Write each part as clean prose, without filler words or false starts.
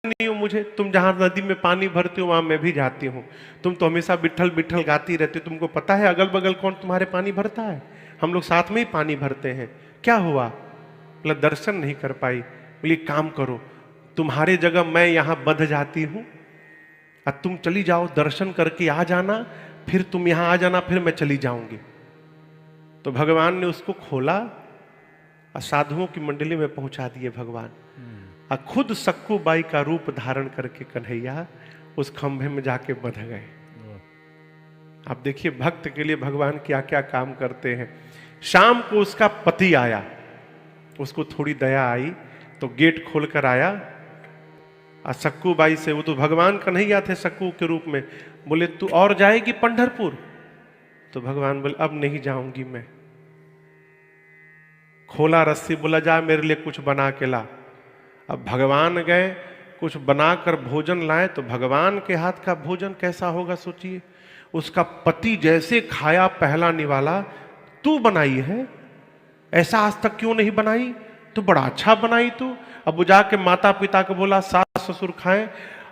नहीं हो मुझे, तुम जहां नदी में पानी भरते हो वहां मैं भी जाती हूँ। तुम तो हमेशा बिट्ठल बिट्ठल गाती रहती हो, तुमको पता है अगल बगल कौन तुम्हारे पानी भरता है? हम लोग साथ में ही पानी भरते हैं। क्या हुआ? बोला दर्शन नहीं कर पाई। बोली काम करो, तुम्हारे जगह मैं यहां बंध जाती हूं और तुम चली जाओ, दर्शन करके आ जाना, फिर तुम यहां आ जाना, फिर मैं चली जाऊंगी। तो भगवान ने उसको खोला और साधुओं की मंडली में पहुंचा दिए भगवान। और खुद सक्कू बाई का रूप धारण करके कन्हैया उस खंभे में जाके बंध गए। आप देखिए भक्त के लिए भगवान क्या क्या काम करते हैं। शाम को उसका पति आया, उसको थोड़ी दया आई तो गेट खोलकर आया और सक्कू बाई से, वो तो भगवान कन्हैया थे सक्कू के रूप में, बोले तू और जाएगी पंढरपुर? तो भगवान बोले अब नहीं जाऊंगी मैं। खोला रस्सी, बोला जा मेरे लिए कुछ बना के ला। अब भगवान गए, कुछ बनाकर भोजन लाए, तो भगवान के हाथ का भोजन कैसा होगा सोचिए। उसका पति जैसे खाया पहला निवाला, तू बनाई है, ऐसा आज तक क्यों नहीं बनाई, तो बड़ा अच्छा बनाई तू। अब वो जाके माता पिता को बोला सास ससुर खाएं।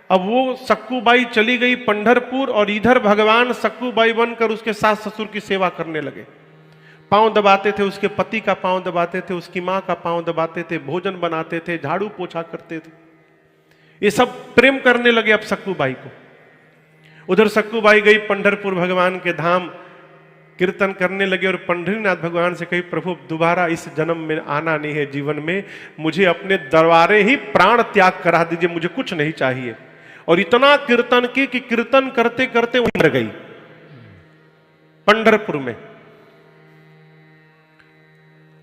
अब वो सक्कू बाई चली गई पंढरपुर और इधर भगवान सक्कू बाई बनकर उसके सास ससुर की सेवा करने लगे। पांव दबाते थे, उसके पति का पांव दबाते थे, उसकी मां का पांव दबाते थे, भोजन बनाते थे, झाड़ू पोछा करते थे। ये सब प्रेम करने लगे अब सक्कू बाई को। उधर सक्कू बाई गई पंढरपुर भगवान के धाम, कीर्तन करने लगे और पंढरीनाथ भगवान से कही प्रभु दोबारा इस जन्म में आना नहीं है, जीवन में मुझे अपने दरबारे ही प्राण त्याग करा दीजिए, मुझे कुछ नहीं चाहिए। और इतना कीर्तन की कि कीर्तन करते करते वो मर गई पंढरपुर में।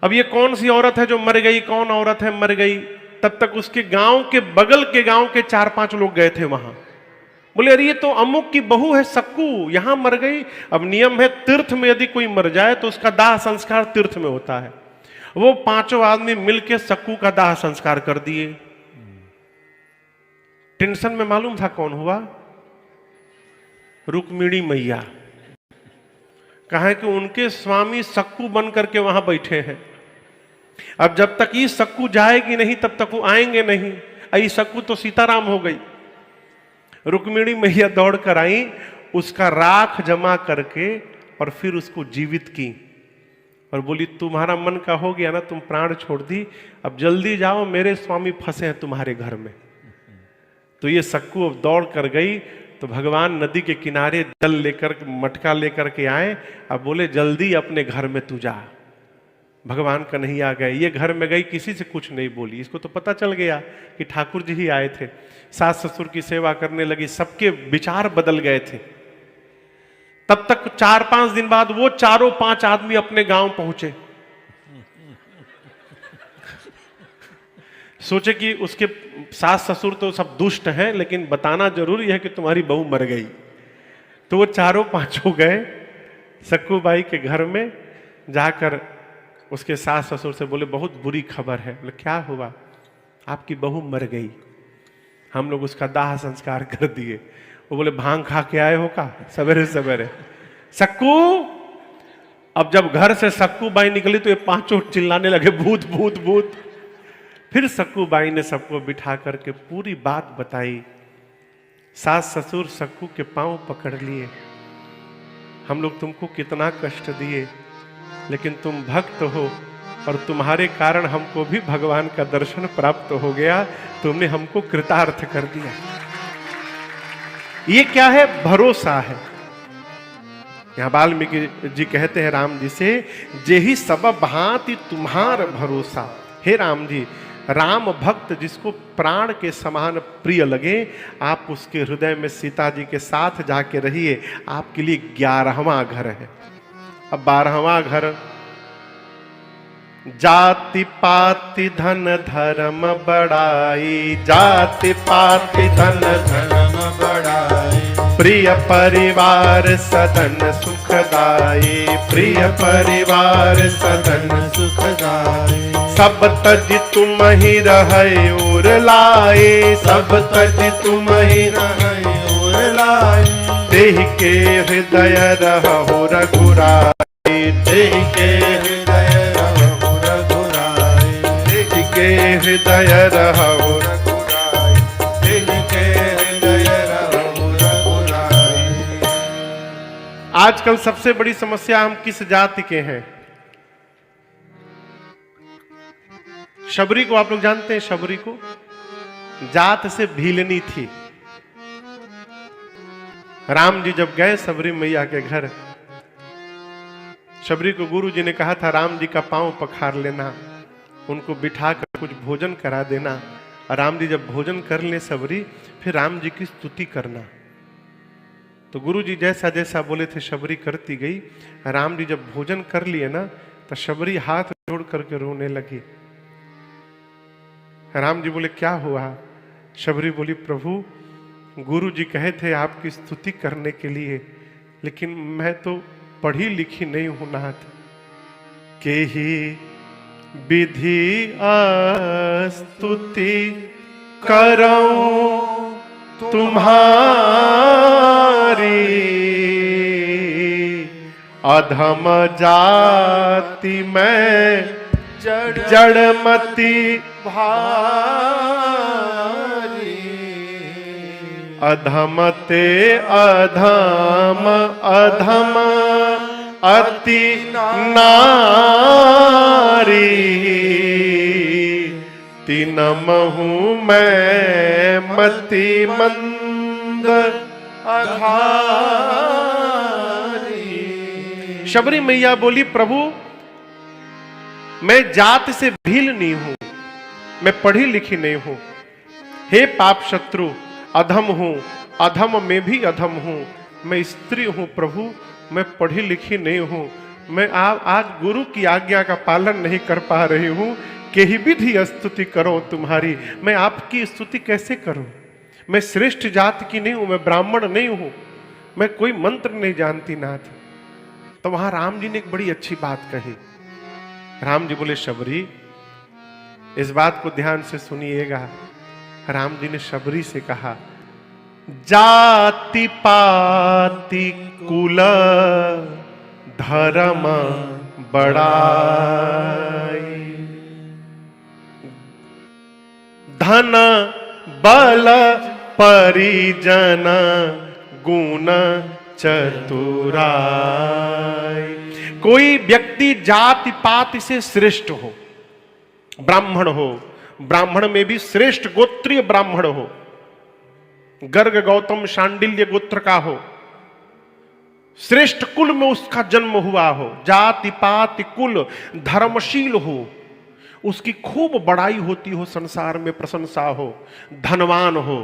अब ये कौन सी औरत है जो मर गई, कौन औरत है मर गई? तब तक उसके गांव के बगल के गांव के 4-5 लोग गए थे वहां। बोले अरे ये तो अमुक की बहू है सक्कू, यहां मर गई। अब नियम है तीर्थ में यदि कोई मर जाए तो उसका दाह संस्कार तीर्थ में होता है। वो 5 आदमी मिलके सक्कू का दाह संस्कार कर दिए। टेंशन में मालूम था कौन हुआ? रुक्मिणी मैया। कहा कि उनके स्वामी सक्कू बन करके वहां बैठे हैं। अब जब तक ये सक्कू जाएगी नहीं तब तक वो आएंगे नहीं। आई सक्कू तो सीताराम हो गई। रुक्मिणी मैया दौड़ कर आई, उसका राख जमा करके और फिर उसको जीवित की और बोली तुम्हारा मन का हो गया ना, तुम प्राण छोड़ दी, अब जल्दी जाओ, मेरे स्वामी फंसे हैं तुम्हारे घर में। तो ये सक्कू अब दौड़ कर गई तो भगवान नदी के किनारे जल लेकर, मटका लेकर के आए। अब बोले जल्दी अपने घर में तू जा। भगवान कन्हैया गए, ये घर में गई, किसी से कुछ नहीं बोली। इसको तो पता चल गया कि ठाकुर जी ही आए थे। सास ससुर की सेवा करने लगी, सबके विचार बदल गए थे। तब तक 4-5 दिन बाद वो 4-5 आदमी अपने गांव पहुंचे। सोचे कि उसके सास ससुर तो सब दुष्ट हैं, लेकिन बताना जरूरी है कि तुम्हारी बहू मर गई। तो वो 4-5 गए सक्कू बाई के घर में, जाकर उसके सास ससुर से बोले बहुत बुरी खबर है। बोले क्या हुआ? आपकी बहू मर गई, हम लोग उसका दाह संस्कार कर दिए। वो बोले भांग खा के आए हो का सवेरे सवेरे? सक्कू, अब जब घर से सक्कू बाई निकली तो ये 5 चिल्लाने लगे भूत भूत भूत। फिर सक्कू बाई ने सबको बिठा करके पूरी बात बताई। सास ससुर सक्कू के पांव पकड़ लिए, हम लोग तुमको कितना कष्ट दिए, लेकिन तुम भक्त हो और तुम्हारे कारण हमको भी भगवान का दर्शन प्राप्त हो गया, तुमने हमको कृतार्थ कर दिया। ये क्या है? भरोसा है। यहां वाल्मीकि जी कहते हैं राम जी से, जेहि सब भांति तुम्हार भरोसा। हे राम जी, राम भक्त जिसको प्राण के समान प्रिय लगे, आप उसके हृदय में सीता जी के साथ जाके रहिए। आपके लिए 11वां घर है। अब 12वां घर, जाति पाति धन धर्म बढ़ाई, जाति पाति धन धर्म बढ़ाई, प्रिय परिवार सदन सुखदाई, प्रिय परिवार सदन सुखदाई। सब तज तुम ही रहे और लाए, सब तज तुम ही रहे और लाए, देह के हृदय रहो रघुराई, देह के हृदय रहो रघुराई, देह के हृदय रहो रघुराई, देह आजकल सबसे बड़ी समस्या हम किस जाति के हैं? शबरी को आप लोग जानते हैं? शबरी को जात से भीलनी थी। राम जी जब गए शबरी मैया के घर, शबरी को गुरु जी ने कहा था राम जी का पांव पखार लेना, उनको बिठा कर कुछ भोजन करा देना। राम जी जब भोजन कर ले शबरी, फिर राम जी की स्तुति करना। तो गुरु जी जैसा जैसा बोले थे शबरी करती गई। राम जी जब भोजन कर लिए ना, तो शबरी हाथ जोड़ करके रोने लगी। राम जी बोले क्या हुआ? शबरी बोली प्रभु गुरु जी कहे थे आपकी स्तुति करने के लिए, लेकिन मैं तो पढ़ी लिखी नहीं हूं नाथ। के ही विधि स्तुति करऊं तुम्हारी, अधम जाति में जड़मति भारी। अधम ते अधम अधम अति नारी, तिनमहु मैं मति मंद अघारी। शबरी मैया बोली प्रभु मैं जात से भील नहीं हूं, मैं पढ़ी लिखी नहीं हूं। हे पाप शत्रु, अधम हूं, अधम में भी अधम हूं। मैं स्त्री हूं प्रभु, मैं पढ़ी लिखी नहीं हूं। मैं आज गुरु की आज्ञा का पालन नहीं कर पा रही हूं। के ही विधि स्तुति करो तुम्हारी, मैं आपकी स्तुति कैसे करूं? मैं श्रेष्ठ जात की नहीं हूं, मैं ब्राह्मण नहीं हूं, मैं कोई मंत्र नहीं जानती नाथ। तो वहां राम जी ने एक बड़ी अच्छी बात कही। राम जी बोले शबरी इस बात को ध्यान से सुनिएगा। राम जी ने शबरी से कहा जाति पाति कुल धर्म बड़ाई, धन बल परिजन गुण चतुराई। कोई व्यक्ति जाति पाति से श्रेष्ठ हो, ब्राह्मण हो, ब्राह्मण में भी श्रेष्ठ गोत्रीय ब्राह्मण हो, गर्ग गौतम शांडिल्य गोत्र का हो, श्रेष्ठ कुल में उसका जन्म हुआ हो, जाति पाति कुल धर्मशील हो, उसकी खूब बड़ाई होती हो, संसार में प्रशंसा हो, धनवान हो,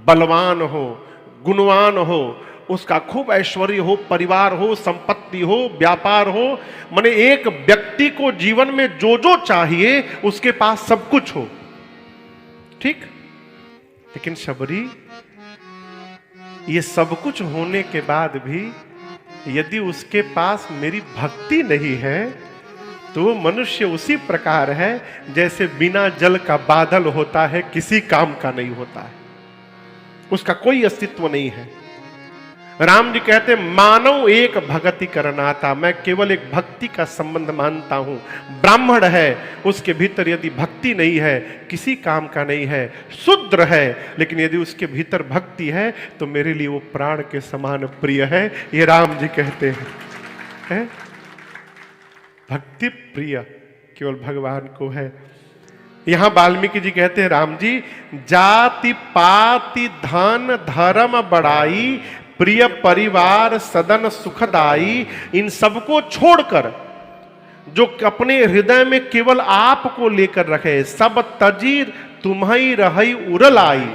बलवान हो, गुणवान हो, उसका खूब ऐश्वर्य हो, परिवार हो, संपत्ति हो, व्यापार हो, माने एक व्यक्ति को जीवन में जो जो चाहिए उसके पास सब कुछ हो, ठीक। लेकिन शबरी ये सब कुछ होने के बाद भी यदि उसके पास मेरी भक्ति नहीं है तो वो मनुष्य उसी प्रकार है जैसे बिना जल का बादल होता है, किसी काम का नहीं होता है, उसका कोई अस्तित्व नहीं है। राम जी कहते मानव एक भक्ति करनाता, मैं केवल एक भक्ति का संबंध मानता हूं। ब्राह्मण है, उसके भीतर यदि भक्ति नहीं है किसी काम का नहीं है, शूद्र है, लेकिन यदि उसके भीतर भक्ति है तो मेरे लिए वो प्राण के समान प्रिय है। ये राम जी कहते हैं, भक्ति प्रिय केवल भगवान को है। यहां वाल्मीकि जी कहते हैं राम जी जाति पाति धन धर्म बड़ाई प्रिय परिवार सदन सुखदाई, इन सबको छोड़कर जो अपने हृदय में केवल आपको लेकर रखे, सब तजीर तुम्हारी रही उरल आई,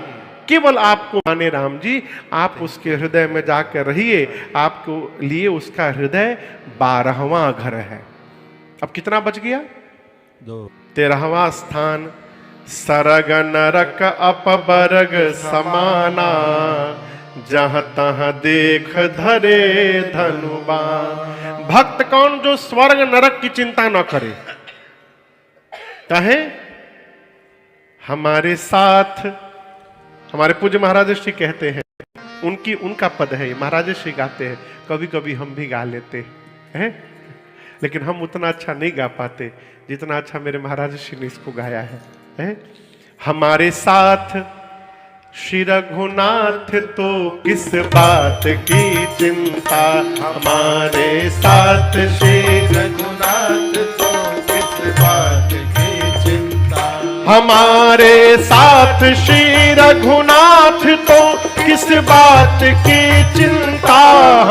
केवल आपको माने राम जी, आप उसके हृदय में जाकर रहिए, आपको लिए उसका हृदय 12वां घर है। अब कितना बच गया? 2। 13वां स्थान सरग नरक अपबरग समाना, जहां तहां देख धरे धनुबान। भक्त कौन? जो स्वर्ग नरक की चिंता न करे। कहे हमारे साथ, हमारे पूज्य महाराज श्री कहते हैं, उनका पद है, महाराज श्री गाते हैं, कभी कभी हम भी गा लेते हैं, लेकिन हम उतना अच्छा नहीं गा पाते जितना अच्छा मेरे महाराज श्री ने इसको गाया है। हमारे साथ श्री रघुनाथ तो किस बात की चिंता, हमारे साथ श्री रघुनाथ तो किस बात की चिंता, हमारे साथ श्री रघुनाथ तो किस बात की चिंता,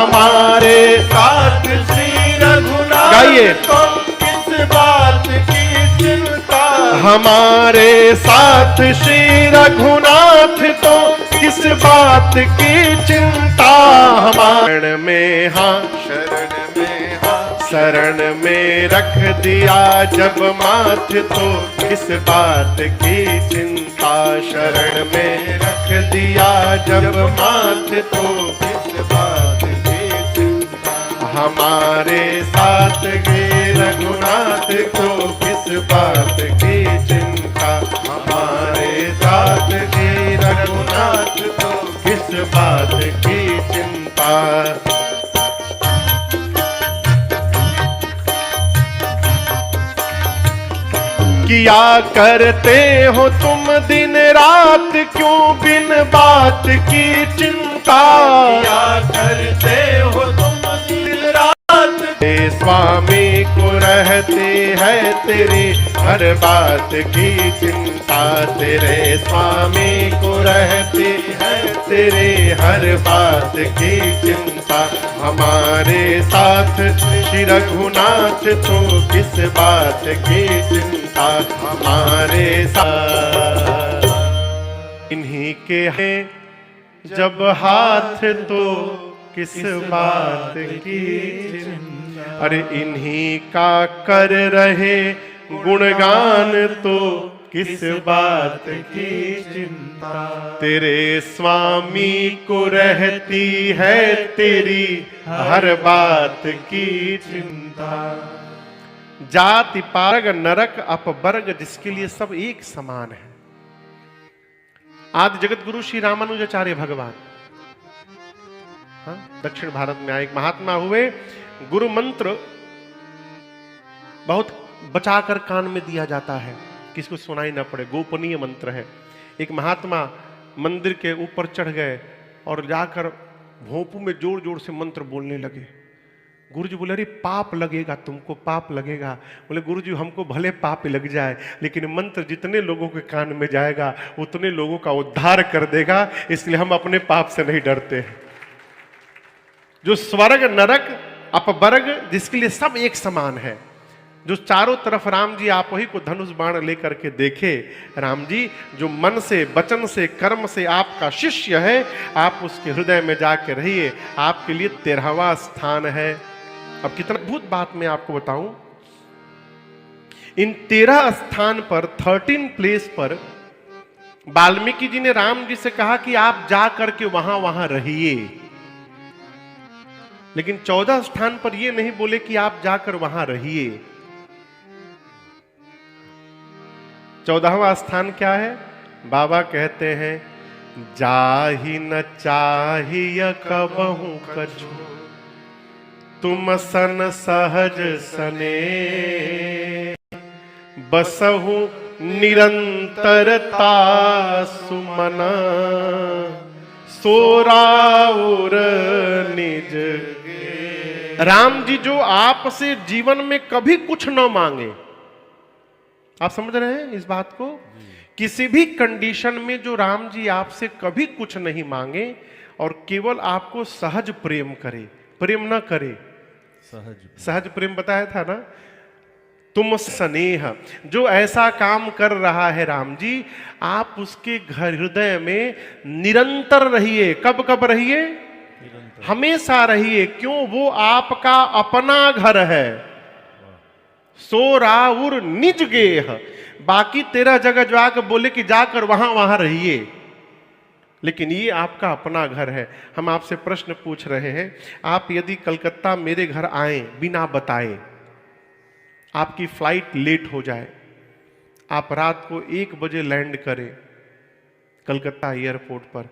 हमारे साथ श्री रघुनाथ गाइए तो किस बात की चिंता, हमारे साथ श्री रघुनाथ तो किस बात की चिंता, हमारे शरण में हाँ, शरण में हाँ, शरण में रख दिया जब माथ तो किस बात की चिंता, शरण में रख दिया जब माथ तो किस बात की चिंता, हमारे साथ गे रघुनाथ को किस बात की चिंता, हमारे साथ गे रघुनाथ को किस बात की चिंता। किया करते हो तुम दिन रात क्यों बिन बात की चिंता, किया करते हो तुम दिन रात, तेरे स्वामी को रहती है तेरी हर बात की चिंता, तेरे स्वामी को रहती है तेरे हर बात की चिंता, हमारे साथ श्री रघुनाथ तो किस बात की चिंता, हमारे साथ इन्हीं के हैं जब हाथ तो किस बात की चिंता, अरे इन्हीं का कर रहे गुणगान तो किस बात की चिंता, तेरे स्वामी को रहती है तेरी हर बात की चिंता, जाति पारग नरक अपवर्ग जिसके लिए सब एक समान है। आदि जगत गुरु श्री रामानुजाचार्य भगवान दक्षिण भारत में आए, एक महात्मा हुए, गुरु मंत्र बहुत बचाकर कान में दिया जाता है, किसको सुनाई ना पड़े, गोपनीय मंत्र है। एक महात्मा मंदिर के ऊपर चढ़ गए और जाकर भोंपू में जोर जोर से मंत्र बोलने लगे। गुरुजी बोले अरे पाप लगेगा तुमको, पाप लगेगा। बोले गुरुजी हमको भले पाप लग जाए लेकिन मंत्र जितने लोगों के कान में जाएगा उतने लोगों का उद्धार कर देगा, इसलिए हम अपने पाप से नहीं डरते हैं। जो स्वर्ग नरक अपवर्ग जिसके लिए सब एक समान है, जो चारों तरफ राम जी आप वही को धनुष बाण लेकर के देखे, राम जी जो मन से वचन से कर्म से आपका शिष्य है आप उसके हृदय में जाके रहिए, आपके लिए 13वां स्थान है। अब कितना अद्भुत बात मैं आपको बताऊं, इन 13 स्थान पर 13 प्लेस पर वाल्मीकि जी ने राम जी से कहा कि आप जा करके वहां वहां रहिए, लेकिन 14 स्थान पर यह नहीं बोले कि आप जाकर वहां रहिए। 14वां स्थान क्या है? बाबा कहते हैं जाहि न चाहिए कबहू कछु तुम सन सहज सने, बसहु निरंतरता सुमना सोराउर निज। राम जी जो आपसे जीवन में कभी कुछ न मांगे, आप समझ रहे हैं इस बात को? किसी भी कंडीशन में जो राम जी आपसे कभी कुछ नहीं मांगे और केवल आपको सहज प्रेम करे, प्रेम ना करे, सहज प्रेम बताया था ना, तुम स्नेह, जो ऐसा काम कर रहा है राम जी आप उसके घर हृदय में निरंतर रहिए। कब कब रहिए? हमेशा रहिए। क्यों? वो आपका अपना घर है। सोराउर निज गेह, बाकी 13 जगह जाकर बोले कि जाकर वहां वहां रहिए, लेकिन ये आपका अपना घर है। हम आपसे प्रश्न पूछ रहे हैं, आप यदि कलकत्ता मेरे घर आए बिना बताए, आपकी फ्लाइट लेट हो जाए, आप रात को 1 बजे लैंड करें कलकत्ता एयरपोर्ट पर,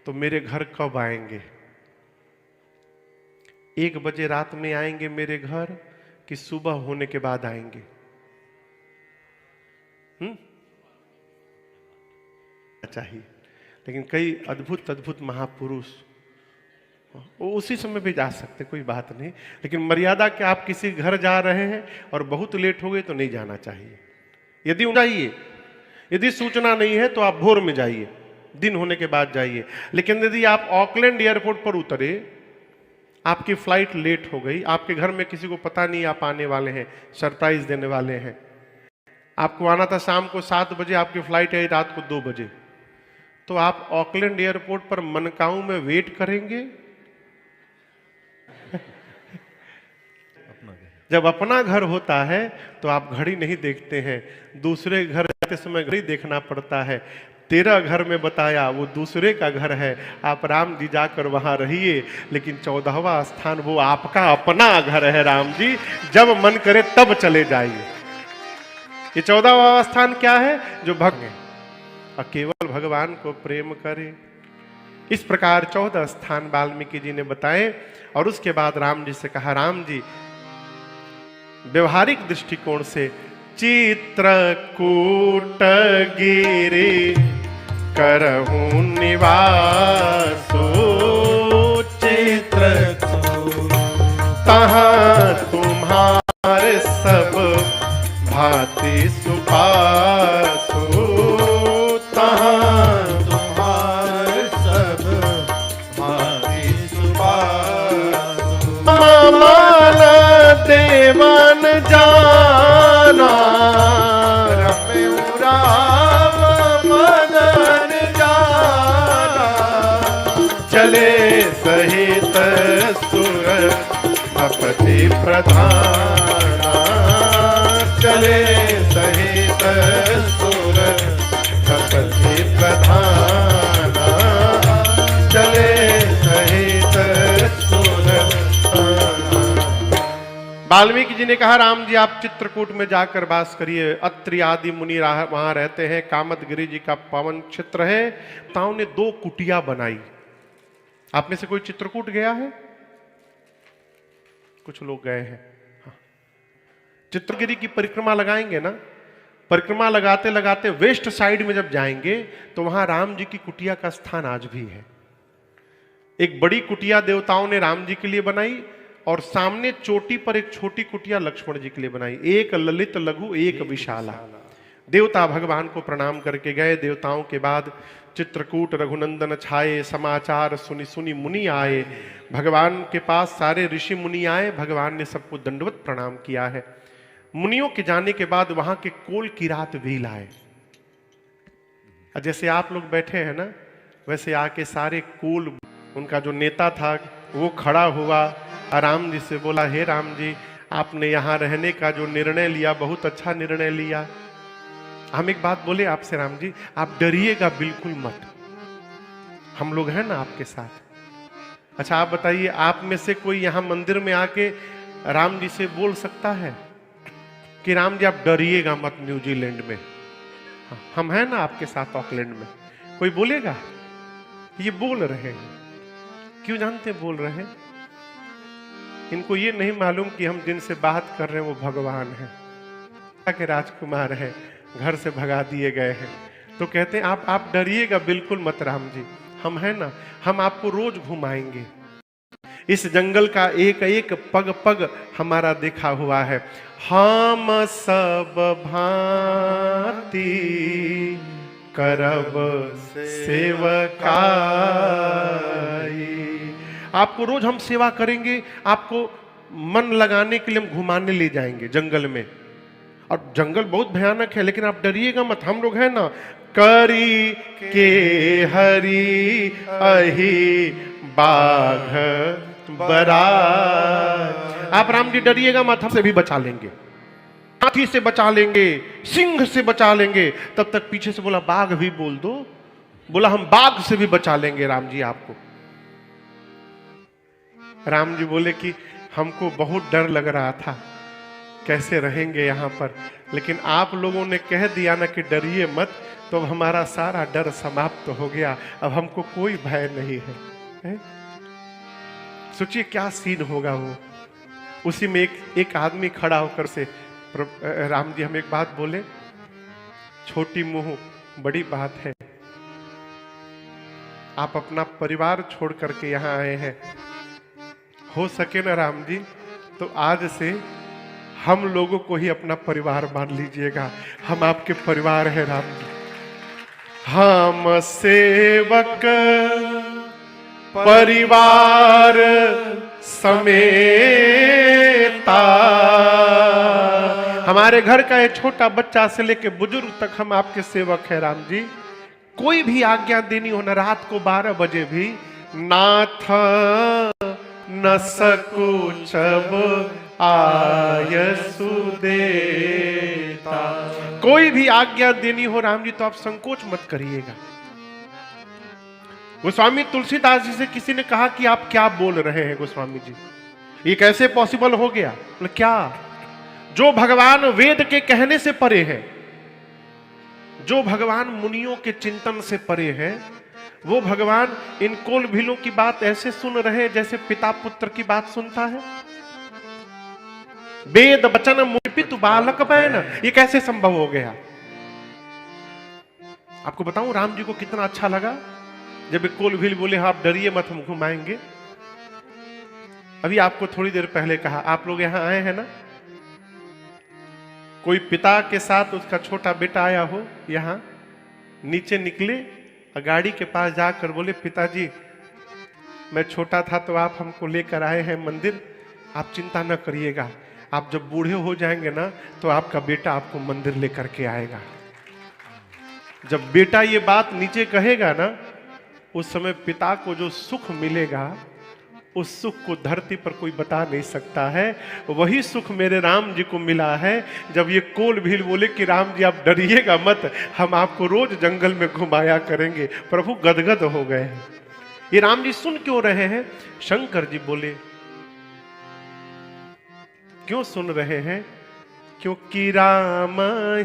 तो मेरे घर कब आएंगे? 1 बजे रात में आएंगे मेरे घर कि सुबह होने के बाद आएंगे? चाहिए, लेकिन कई अद्भुत अद्भुत महापुरुष वो उसी समय भी जा सकते, कोई बात नहीं। लेकिन मर्यादा कि आप किसी घर जा रहे हैं और बहुत लेट हो गए तो नहीं जाना चाहिए। यदि जाइए, यदि सूचना नहीं है तो आप भोर में जाइए, दिन होने के बाद जाइए। लेकिन यदि आप ऑकलैंड एयरपोर्ट पर उतरे, आपकी फ्लाइट लेट हो गई, आपके घर में किसी को पता नहीं आप आने वाले हैं, सरप्राइज देने वाले हैं, आपको आना था शाम को 7 बजे, आपकी फ्लाइट आई रात को 2 बजे, तो आप ऑकलैंड एयरपोर्ट पर मनकाऊ में वेट करेंगे? जब अपना घर होता है तो आप घड़ी नहीं देखते हैं, दूसरे घर जाते समय घड़ी देखना पड़ता है। तेरा घर में बताया वो दूसरे का घर है, आप राम जी जाकर वहां रहिए, लेकिन 14वां स्थान वो आपका अपना घर है राम जी, जब मन करे तब चले जाइए। ये 14वां स्थान क्या है? जो भक्त है और केवल भगवान को प्रेम करे। इस प्रकार 14 स्थान वाल्मीकि जी ने बताए और उसके बाद राम जी से कहा, राम जी व्यवहारिक दृष्टिकोण से चित्रकूट गिरि करहूं निवासो, चित्रकूट तहाँ तुम्हारे सब भांति सुपासो, तहाँ तुम्हारे सब भांति सुपासो। माला देवन जाना रमेऊ राम मदन जाना, चले सहित सुर अपति प्रधाना, चले सहित सुर अपति प्रधाना, चले सहित सुर। वाल्मीकि जी ने कहा, राम जी आप चित्रकूट में जाकर वास करिए, अत्रि आदि मुनि वहां रहते हैं, कामदगिरि जी का पावन क्षेत्र है। ताऊ ने 2 कुटिया बनाई। आप में से कोई चित्रकूट गया है? कुछ लोग गए हैं। हाँ। चित्रगिरी की परिक्रमा लगाएंगे ना, परिक्रमा लगाते लगाते वेस्ट साइड में जब जाएंगे तो वहां राम जी की कुटिया का स्थान आज भी है। एक बड़ी कुटिया देवताओं ने राम जी के लिए बनाई और सामने चोटी पर एक छोटी कुटिया लक्ष्मण जी के लिए बनाई। एक ललित लघु एक विशाला। देवता भगवान को प्रणाम करके गए। देवताओं के बाद चित्रकूट रघुनंदन छाए, समाचार सुनि सुनि मुनि आए। भगवान के पास सारे ऋषि मुनि आए, भगवान ने सबको दंडवत प्रणाम किया है। मुनियों के जाने के बाद वहां के कोल की रात भी लाए। जैसे आप लोग बैठे हैं ना, वैसे आके सारे कोल, उनका जो नेता था वो खड़ा हुआ, राम जी से बोला, हे राम जी आपने यहाँ रहने का जो निर्णय लिया बहुत अच्छा निर्णय लिया। हम एक बात बोले आपसे राम जी, आप डरिएगा बिल्कुल मत, हम लोग हैं ना आपके साथ। अच्छा आप बताइए, आप में से कोई यहाँ मंदिर में आके राम जी से बोल सकता है कि राम जी आप डरिएगा मत न्यूजीलैंड में, हम हैं ना आपके साथ ऑकलैंड में? कोई बोलेगा? ये बोल रहे हैं। क्यों जानते बोल रहे हैं? इनको ये नहीं मालूम कि हम जिनसे बात कर रहे हैं वो भगवान हैं, के राजकुमार हैं, घर से भगा दिए गए हैं। तो कहते हैं आप डरिएगा बिल्कुल मत राम जी, हम हैं ना, हम आपको रोज घुमाएंगे। इस जंगल का एक एक पग पग हमारा देखा हुआ है। हम सब भांति करब सेवकाई। आपको रोज हम सेवा करेंगे, आपको मन लगाने के लिए हम घुमाने ले जाएंगे जंगल में। और जंगल बहुत भयानक है, लेकिन आप डरिएगा मत, हम लोग हैं ना। करी के हरि अहि बाघ बराज। आप राम जी डरिएगा मत, हमसे भी बचा लेंगे, हाथी से बचा लेंगे, सिंह से बचा लेंगे। तब तक पीछे से बोला बाघ भी बोल दो, बोला हम बाघ से भी बचा लेंगे राम जी आपको। राम जी बोले कि हमको बहुत डर लग रहा था, कैसे रहेंगे यहाँ पर, लेकिन आप लोगों ने कह दिया ना कि डरिए मत, तो अब हमारा सारा डर समाप्त हो गया, अब हमको कोई भय नहीं है। सोचिए क्या सीन होगा वो। उसी में एक आदमी खड़ा होकर से, राम जी हम एक बात बोले, छोटी मुंह बड़ी बात है। आप अपना परिवार छोड़ करके यहाँ आए हैं, हो सके ना राम जी तो आज से हम लोगों को ही अपना परिवार मान लीजिएगा। हम आपके परिवार हैं राम जी। हम सेवक परिवार समेता, हमारे घर का एक छोटा बच्चा से लेके बुजुर्ग तक हम आपके सेवक हैं राम जी। कोई भी आज्ञा देनी हो ना, रात को 12 बजे भी, नाथ न सकुचब आयसु देता, कोई भी आज्ञा देनी हो राम जी तो आप संकोच मत करिएगा। गोस्वामी तुलसीदास जी से किसी ने कहा कि आप क्या बोल रहे हैं गोस्वामी जी, ये कैसे पॉसिबल हो गया? बोले क्या? जो भगवान वेद के कहने से परे है, जो भगवान मुनियों के चिंतन से परे है, वो भगवान इन कोल भीलों की बात ऐसे सुन रहे हैं जैसे पिता पुत्र की बात सुनता है। वेद वचन मुनिपितु बालक बैन, ये कैसे संभव हो गया? आपको बताऊं राम जी को कितना अच्छा लगा जब एक कोल भील बोले आप डरिए मत, हम घुमाएंगे। अभी आपको थोड़ी देर पहले कहा, आप लोग यहां आए हैं ना, कोई पिता के साथ उसका छोटा बेटा आया हो, यहां नीचे निकले और गाड़ी के पास जाकर बोले पिताजी मैं छोटा था तो आप हमको लेकर आए हैं मंदिर, आप चिंता न करिएगा, आप जब बूढ़े हो जाएंगे ना तो आपका बेटा आपको मंदिर लेकर के आएगा। जब बेटा ये बात नीचे कहेगा ना, उस समय पिता को जो सुख मिलेगा, उस सुख को धरती पर कोई बता नहीं सकता है। वही सुख मेरे राम जी को मिला है जब ये कोल भील बोले कि राम जी आप डरिएगा मत, हम आपको रोज जंगल में घुमाया करेंगे। प्रभु गदगद हो गए हैं। ये राम जी सुन क्यों रहे हैं? शंकर जी बोले क्यों सुन रहे हैं? क्योंकि राम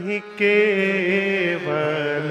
ही केवल